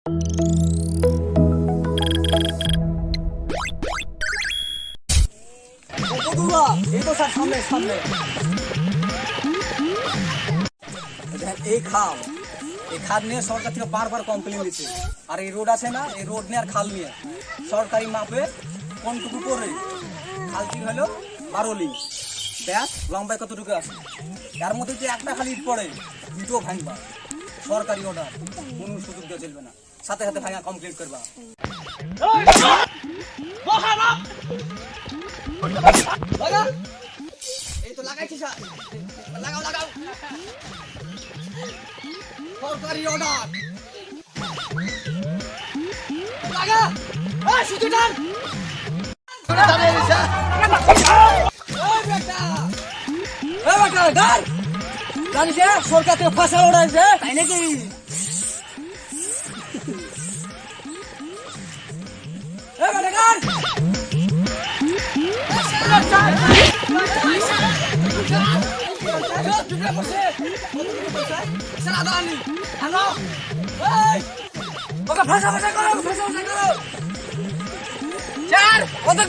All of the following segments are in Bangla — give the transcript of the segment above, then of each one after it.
এই তো স্যার সামনে সামনে এই খাল নিয়ে সরকার থেকে বারবার কমপ্লেন দিচ্ছে। আর এই রোড আছে না, এই রোড নিয়ে আর খাল নিয়ে সরকারি মাপে কোনটুকু করে খালটি হলো 12 লিং, ব্যাস লম্বায় কতটুকু আছে, তার মধ্যে যে একটা খালি ইট পড়ে ইটও ভাঙবা। সরকারি অর্ডার, কোনো সুযোগ দেওয়া চলবে না, সাথে সাথে ভাঙা কমপ্লিট করবা। এই তো লাগাইছি স্যার, লাগাও লাগাও, সরকারি অর্ডার লাগা। এই সুতো টান, জানিস সরকার থেকে ফসল অর্ডার আছে তাই নাকি?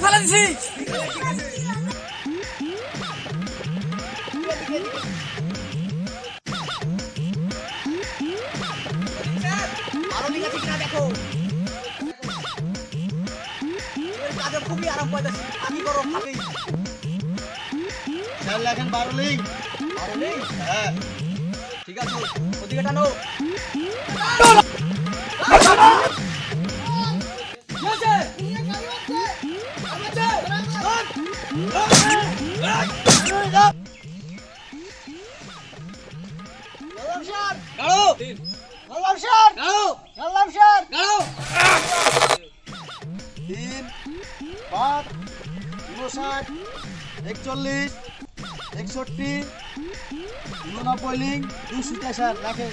ফেলা দিছি খুবই আরাম পাইতেছি। আমি করো ভাবি লেখেন 12 লিং। 12 লিং? হ্যাঁ ঠিক আছে, ওদিকে টানো। তিন 5 59 41 61 89 লিং 200 স্যার রাখেন।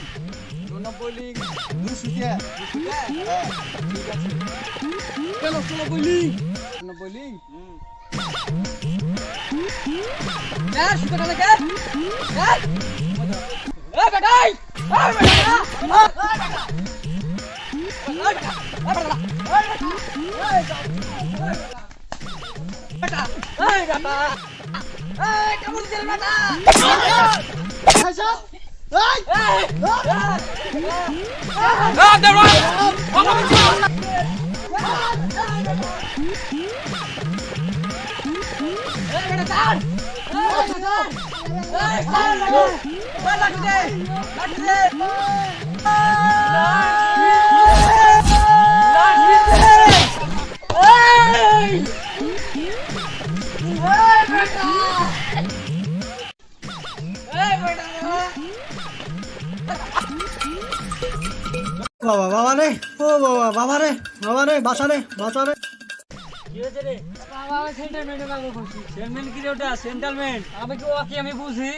89 লিং 200 হ্যাঁ ঠিক আছে। কেন 90 লিং? 90 লিং স্যার সুতরাং লাগে স্যার। এ বেটাই, এ বেটা, বাবা বাবা রে, ও বাবা বাবা রে, বাবা রে, বাঁচা রে, বাঁচা রে। কি হয়েছে রে? বাবা আমি সেন্টারমেন্টে লাগবো বলছি। সেন্টারমেন্ট কি রে ওটা? সেন্টারমেন্ট আমি কি ওকে আমি বুঝি।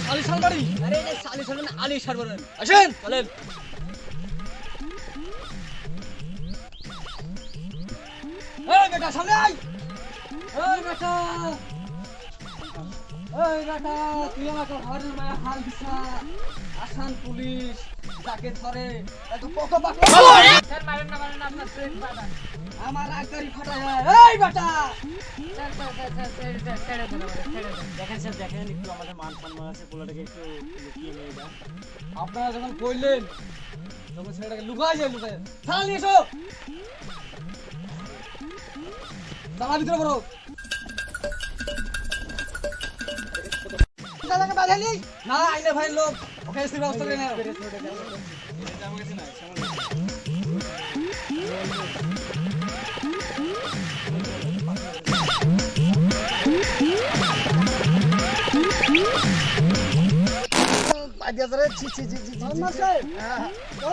সালিশার বাড়ি? আরে এই সালিশার মানে আলী সারবরেন। আসেন চলেন। এই বেটা সামনে আয়। এই বেটা, এই বেটা তুই আমাকে ঘরের মায়া হাল দিছা। আসান পুলিশ যাকে ধরে এত পোকা পাকা। স্যার মারেন না আপনার ট্রেন বাড়া। আমার আগারি ফাটায়। এই বেটা স্যার দেখেন স্যার, দেখেন একটু আমাদের মান সম্মান আছে, পোলাটাকে একটু লুকিয়ে নিয়ে যান। আপনারা যখন কইলেন তখন ছেলেটাকে লুকাই যায়, লুকাই থানা নিয়ে এসো। থানা ভিতরে করো। না আইনে ভাই লোক ওকে এসে ব্যবস্থা করে নাও।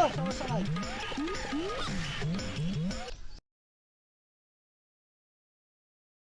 সমস্যা নাই।